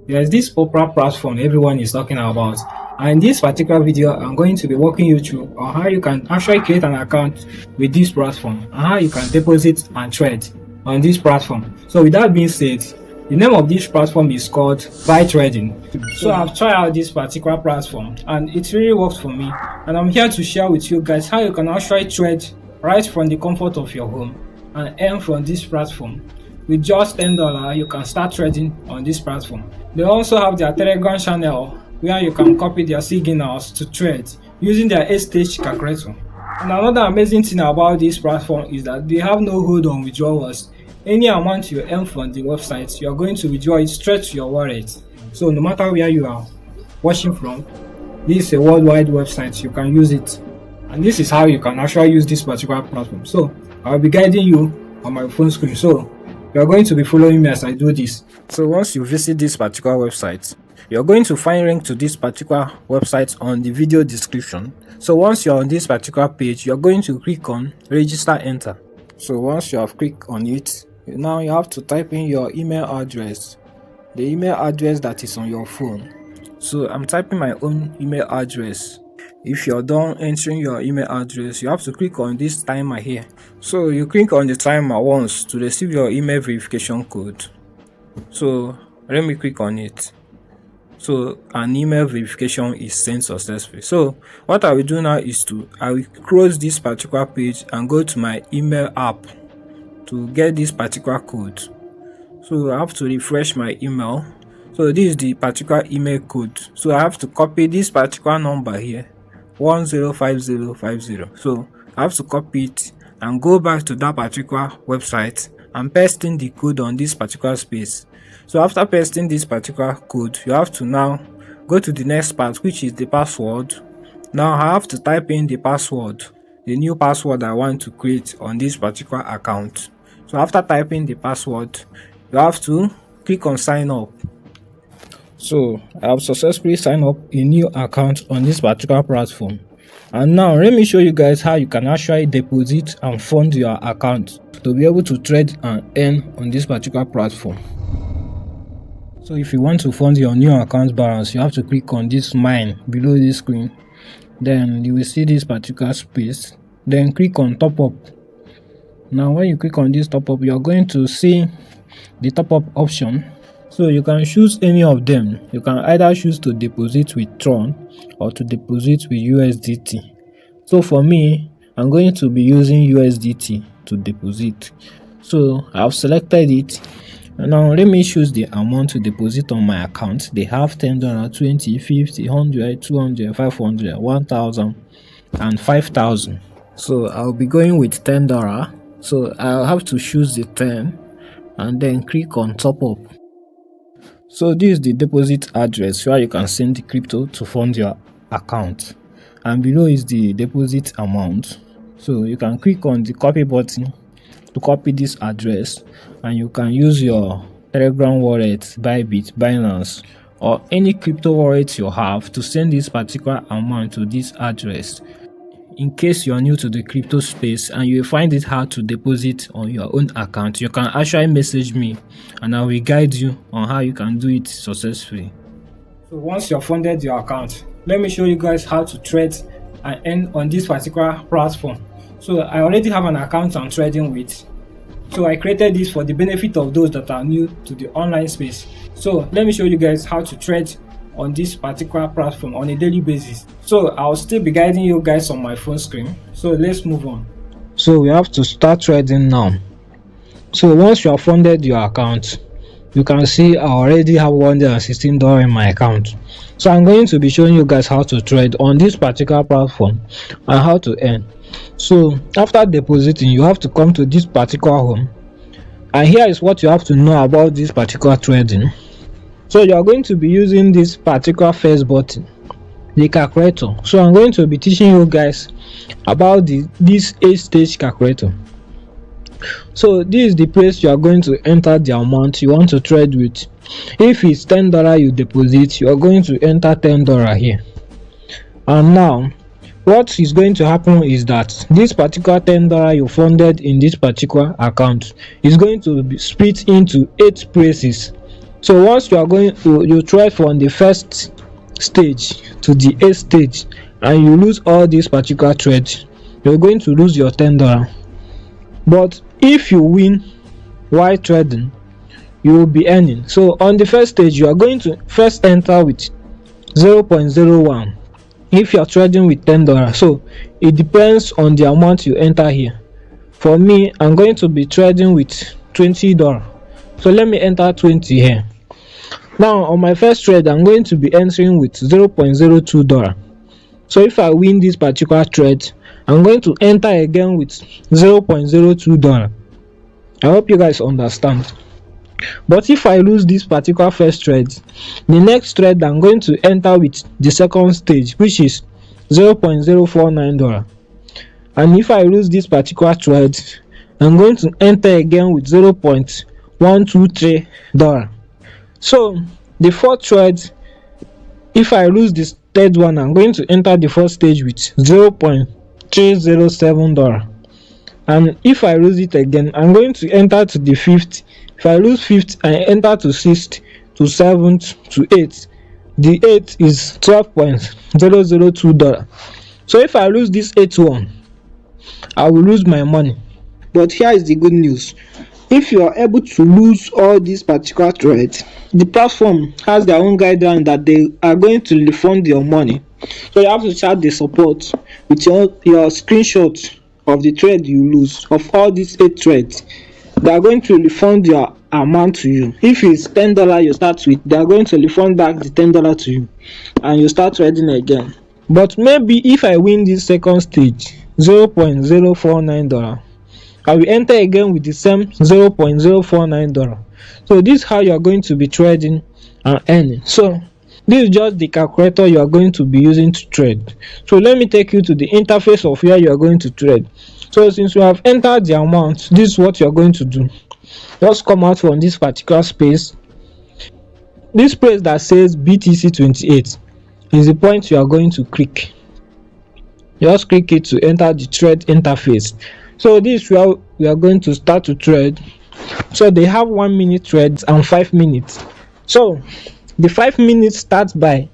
There's this Opera platform everyone is talking about, and in this particular video I'm going to be walking you through on how you can actually create an account with this platform and how you can deposit and trade on this platform. So with that being said, the name of this platform is called BYTrading. So I've tried out this particular platform and it really worked for me, and I'm here to share with you guys how you can actually trade right from the comfort of your home and earn from this platform. With just $10, you can start trading on this platform. They also have their Telegram channel where you can copy their signals to trade using their 8-stage calculator. And another amazing thing about this platform is that they have no hold on withdrawals. Any amount you earn from the website, you are going to withdraw it straight to your wallet. So no matter where you are watching from, this is a worldwide website, you can use it. And this is how you can actually use this particular platform. So I'll be guiding you on my phone screen. So you are going to be following me as I do this. So once you visit this particular website, you're going to find link to this particular website on the video description. So once you're on this particular page, you're going to click on register enter. So once you have clicked on it, now you have to type in your email address, the email address that is on your phone. So I'm typing my own email address. If you're done entering your email address, you have to click on this timer here. So you click on the timer once to receive your email verification code. So let me click on it. So an email verification is sent successfully. So what I will do now is I will close this particular page and go to my email app to get this particular code. So I have to refresh my email. So this is the particular email code. So I have to copy this particular number here, 105050. So I have to copy it and go back to that particular website and paste in the code on this particular space. So after pasting this particular code, you have to now go to the next part, which is the password. Now I have to type in the password, the new password I want to create on this particular account. So after typing the password, you have to click on sign up. So I have successfully signed up a new account on this particular platform. And now let me show you guys how you can actually deposit and fund your account to be able to trade and earn on this particular platform. So if you want to fund your new account balance, you have to click on this mine below this screen. Then you will see this particular space. Then click on top up. Now when you click on this top up, you are going to see the top up option. So you can choose any of them. You can either choose to deposit with Tron or to deposit with USDT. So for me, I'm going to be using USDT to deposit. So I've selected it. And now let me choose the amount to deposit on my account. They have $10, $20, $50, $100, $200, $500, $1,000 and $5,000. So I'll be going with $10. So I'll have to choose the 10 and then click on top up. So this is the deposit address where you can send the crypto to fund your account, and below is the deposit amount. So you can click on the copy button to copy this address, and you can use your Telegram wallet, Bybit, Binance, or any crypto wallet you have to send this particular amount to this address. In case you're new to the crypto space and you find it hard to deposit on your own account, you can actually message me and I will guide you on how you can do it successfully. So once you've funded your account, let me show you guys how to trade and earn on this particular platform. So I already have an account I'm trading with. So I created this for the benefit of those that are new to the online space. So let me show you guys how to trade on this particular platform on a daily basis. So I'll still be guiding you guys on my phone screen. So let's move on. So we have to start trading now. So once you have funded your account, you can see I already have $116 in my account. So I'm going to be showing you guys how to trade on this particular platform and how to earn. So after depositing, you have to come to this particular home, and here is what you have to know about this particular trading. So you are going to be using this particular first button, the calculator. So I'm going to be teaching you guys about this 8-stage calculator. So this is the place you are going to enter the amount you want to trade with. If it's $10 you deposit, you are going to enter $10 here. And now what is going to happen is that this particular $10 you funded in this particular account is going to be split into 8 places. So once you are going to you trade from the first stage to the 8th stage and you lose all these particular trades, you're going to lose your $10. But if you win while trading, you will be earning. So on the first stage, you are going to first enter with 0.01 if you are trading with $10. So it depends on the amount you enter here. For me, I'm going to be trading with $20. So let me enter 20 here. Now on my first trade, I'm going to be entering with $0.02. So if I win this particular trade, I'm going to enter again with $0.02. I hope you guys understand. But if I lose this particular first trade, the next trade I'm going to enter with the second stage, which is $0.049. And if I lose this particular trade, I'm going to enter again with $0.123. So the fourth trade, if I lose this third one, I'm going to enter the fourth stage with $0.307. And if I lose it again, I'm going to enter to the fifth. If I lose fifth, I enter to sixth, to seventh, to eighth. The eighth is $12.002. So if I lose this eighth one, I will lose my money. But here is the good news. If you are able to lose all these particular trades, the platform has their own guideline that they are going to refund your money. So you have to chat the support with your screenshot of the trade you lose. Of all these 8 trades, they are going to refund your amount to you. If it's $10 you start with, they are going to refund back the $10 to you and you start trading again. But maybe if I win this second stage, $0.049, I will enter again with the same $0.049. So this is how you are going to be trading and earning. So this is just the calculator you are going to be using to trade. So let me take you to the interface of where you are going to trade. So since you have entered the amount, this is what you are going to do. Just come out from this particular space. This place that says BTC28 is the point you are going to click. Just click it to enter the trade interface. So this is where we are going to start to trade. So they have 1 minute trades and 5 minutes. So the 5 minutes starts by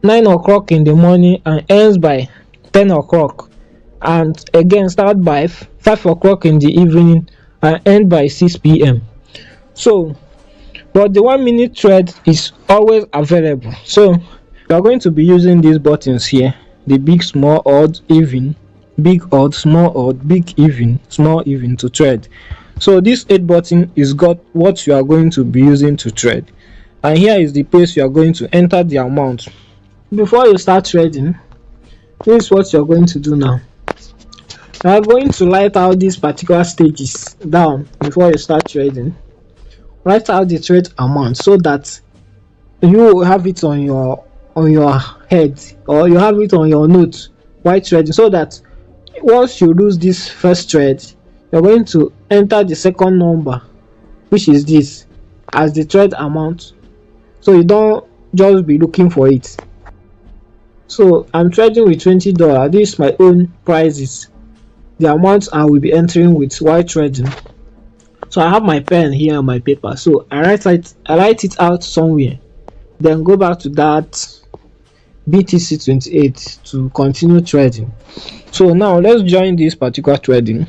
9 o'clock in the morning and ends by 10 o'clock, and again start by 5 o'clock in the evening and end by 6 p.m. So but the 1 minute trade is always available. So we are going to be using these buttons here: the big, small, odd, even, big, odd, small, odd, big, even, small, even to trade. So this 8 button is got what you are going to be using to trade, and here is the place you are going to enter the amount. Before you start trading, this is what you are going to do now. You are going to write out these particular stages down before you start trading. Write out the trade amount so that you will have it on your head, or you have it on your notes while trading, so that once you lose this first trade, you're going to enter the second number, which is this, as the trade amount, so you don't just be looking for it. So I'm trading with $20. This is my own prices, the amount I will be entering with while trading. So I have my pen here and my paper, so I write it out somewhere, then go back to that BTC28 to continue trading. So now let's join this particular trading.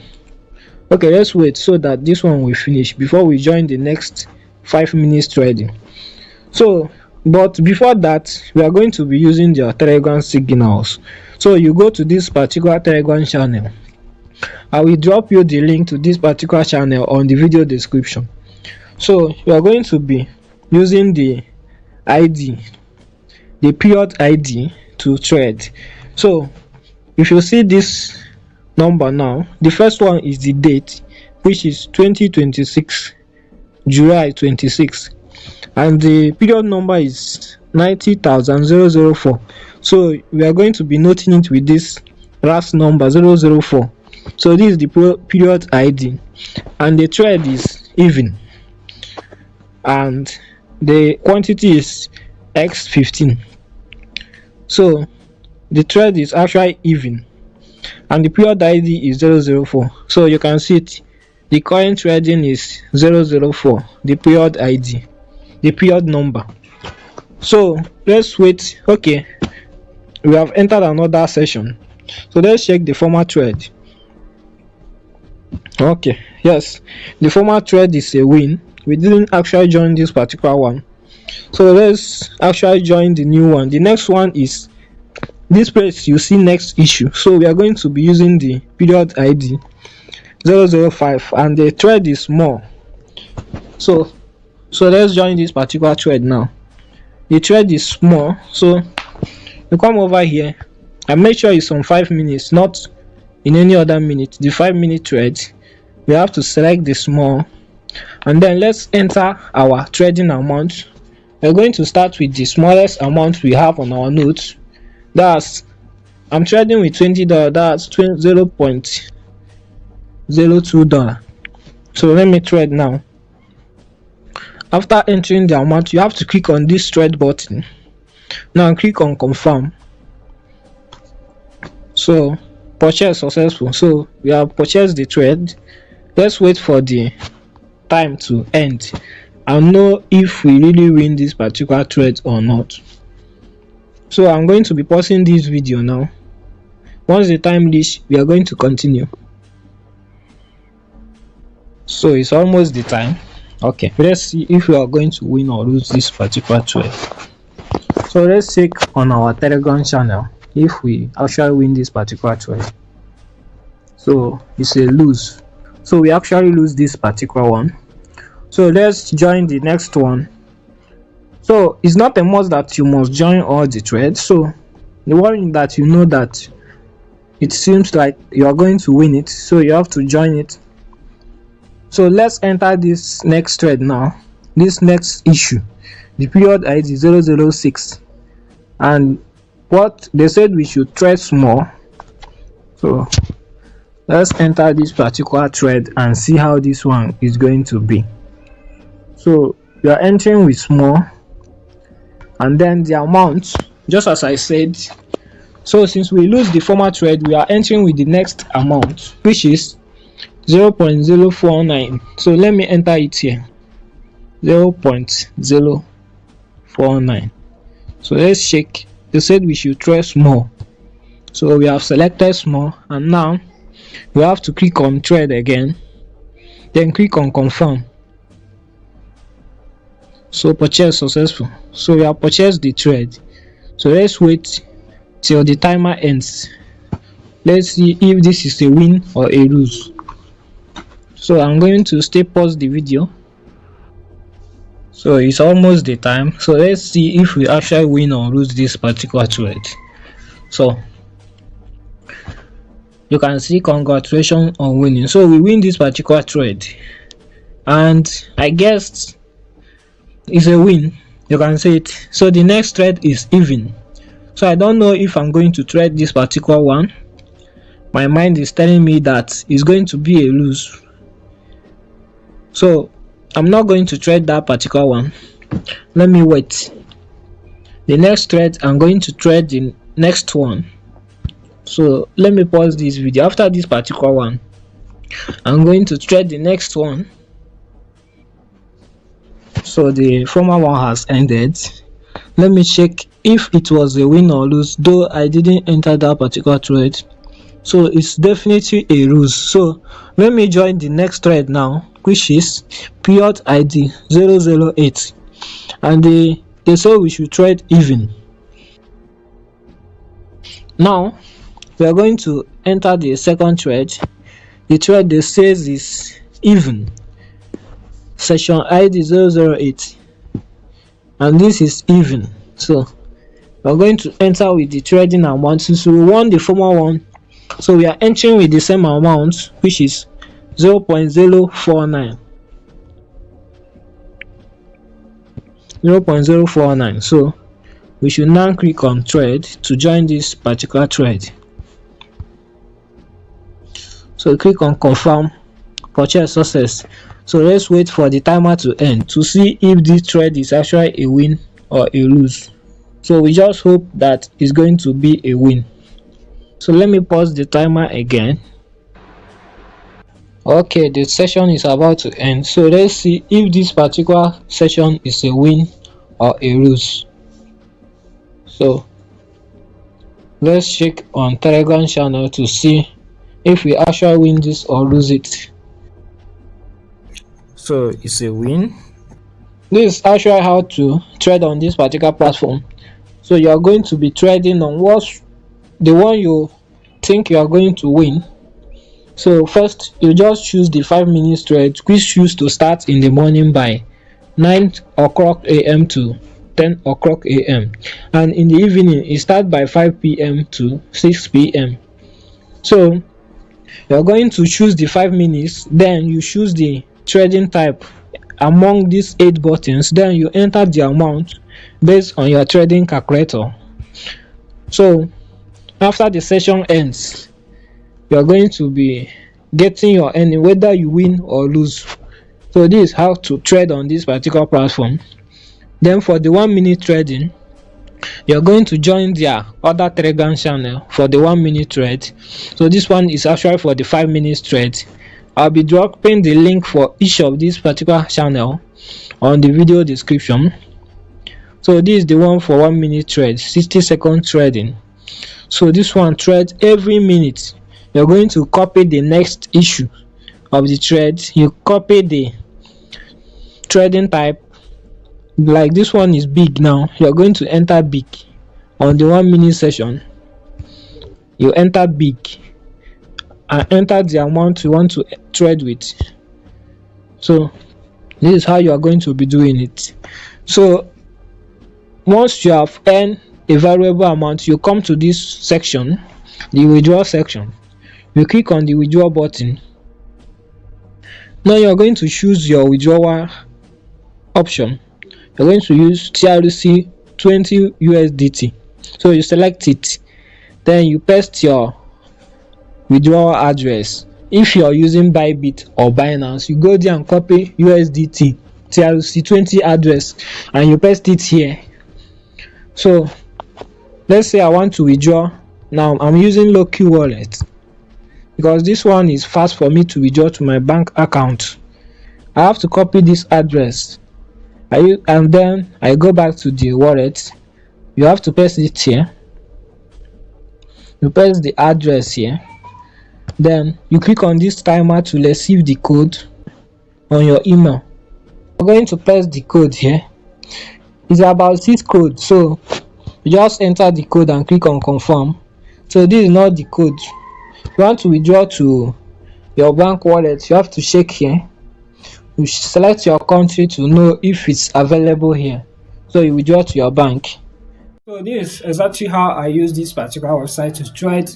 Okay, let's wait so that this one will finish before we join the next 5 minutes trading. So but before that, we are going to be using their Telegram signals. So you go to this particular Telegram channel. I will drop you the link to this particular channel on the video description. So you are going to be using the ID, the period ID, to trade. So if you see this number now, the first one is the date, which is 2026 July 26, and the period number is 90,004. So we are going to be noting it with this last number 004. So this is the period ID, and the trade is even, and the quantity is x15. So the trade is actually even, and the period ID is 004. So you can see it, the current trading is 004, the period ID. the period number. So let's wait. Okay, we have entered another session, so let's check the former thread. Okay, yes, the former thread is a win. We didn't actually join this particular one, so let's actually join the new one. The next one is this place you see next issue, so we are going to be using the period ID 005 and the thread is small. So let's join this particular thread now. The thread is small, so you come over here and make sure it's on 5 minutes, not in any other minute. The 5-minute thread, we have to select the small, and then let's enter our trading amount. We're going to start with the smallest amount we have on our notes. That's, I'm trading with $20, that's $0.02. So let me trade now. After entering the amount, you have to click on this trade button. Now click on confirm. So purchase successful. So we have purchased the trade. Let's wait for the time to end and know if we really win this particular trade or not. So I'm going to be pausing this video now. Once the time reaches, we are going to continue. So it's almost the time. Okay, let's see if we are going to win or lose this particular trade. So let's check on our Telegram channel if we actually win this particular trade. So it's a lose, so we actually lose this particular one. So let's join the next one. So it's not a must that you must join all the trades. So the one that you know that it seems like you are going to win it, so you have to join it. So let's enter this next thread now, this next issue, the period ID 006, and what they said we should trade small. So let's enter this particular thread and see how this one is going to be. So we are entering with small, and then the amount, just as I said. So since we lose the former thread, we are entering with the next amount, which is 0.049. so let me enter it here, 0.049. so let's check. They said we should trade small, so we have selected small, and now we have to click on trade again, then click on confirm. So purchase successful. So we have purchased the trade. So let's wait till the timer ends. Let's see if this is a win or a lose. So I'm going to stay pause the video. So it's almost the time. So let's see if we actually win or lose this particular trade. So you can see congratulations on winning. So we win this particular trade, and I guess it's a win, you can say it. So the next trade is even. So I don't know if I'm going to trade this particular one. My mind is telling me that it's going to be a lose, so I'm not going to trade that particular one. Let me wait. The next trade, I'm going to trade the next one. So let me pause this video. After this particular one, I'm going to trade the next one. So the former one has ended. Let me check if it was a win or lose, though I didn't enter that particular trade, so it's definitely a lose. So let me join the next trade now, which is period ID 008, and they say we should trade even. Now we are going to enter the second trade. The trade they says is even, session ID 008, and this is even. So we're going to enter with the trading amount. Since we won the former one, so we are entering with the same amount, which is 0.049. 0.049. So we should now click on trade to join this particular trade. So click on confirm, purchase success. So let's wait for the timer to end to see if this trade is actually a win or a lose. So we just hope that it's going to be a win. So let me pause the timer again. Okay, the session is about to end, so let's see if this particular session is a win or a lose. So let's check on Telegram channel to see if we actually win this or lose it. So it's a win. This is actually how to trade on this particular platform. So you are going to be trading on what's the one you think you are going to win. So first you just choose the 5 minutes trade which choose to start in the morning by 9 o'clock am to 10 o'clock am, and in the evening it start by 5 p.m. to 6 p.m. So you're going to choose the 5 minutes, then you choose the trading type among these 8 buttons, then you enter the amount based on your trading calculator. So after the session ends, you're going to be getting your earning whether you win or lose. So this is how to trade on this particular platform. Then for the 1 minute trading, you're going to join their other Telegram channel for the 1 minute trade. So this one is actually for the 5 minutes trade. I'll be dropping the link for each of this particular channel on the video description. So this is the one for 1 minute trade, 60-second trading. So this one trades every minute. You're going to copy the next issue of the trade, you copy the trading type. Like this one is big, now you're going to enter big on the 1 minute session. You enter big and enter the amount you want to trade with. So this is how you are going to be doing it. So once you have earned a valuable amount, you come to this section, the withdraw section. You click on the withdraw button. Now you are going to choose your withdrawal option. You're going to use TRC 20 USDT. So you select it, then you paste your withdrawal address. If you're using Bybit or Binance, you go there and copy USDT TRC 20 address and you paste it here. So let's say I want to withdraw. Now I'm using Loki wallet because this one is fast for me to withdraw to my bank account. I have to copy this address and then I go back to the wallet. You have to paste it here. You paste the address here, then you click on this timer to receive the code on your email. I'm going to paste the code here. It's about 6 code, so you just enter the code and click on confirm. So this is not the code. You want to withdraw to your bank wallet, you have to check here. You select your country to know if it's available here, so you withdraw to your bank. So this is exactly how I use this particular website to trade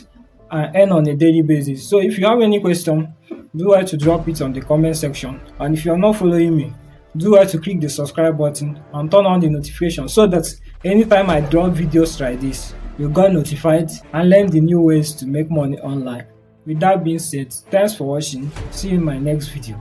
and earn on a daily basis. So if you have any question, do well to drop it on the comment section. And if you are not following me, do well to click the subscribe button and turn on the notification so that anytime I drop videos like this, you get notified and learn the new ways to make money online. With that being said, thanks for watching. See you in my next video.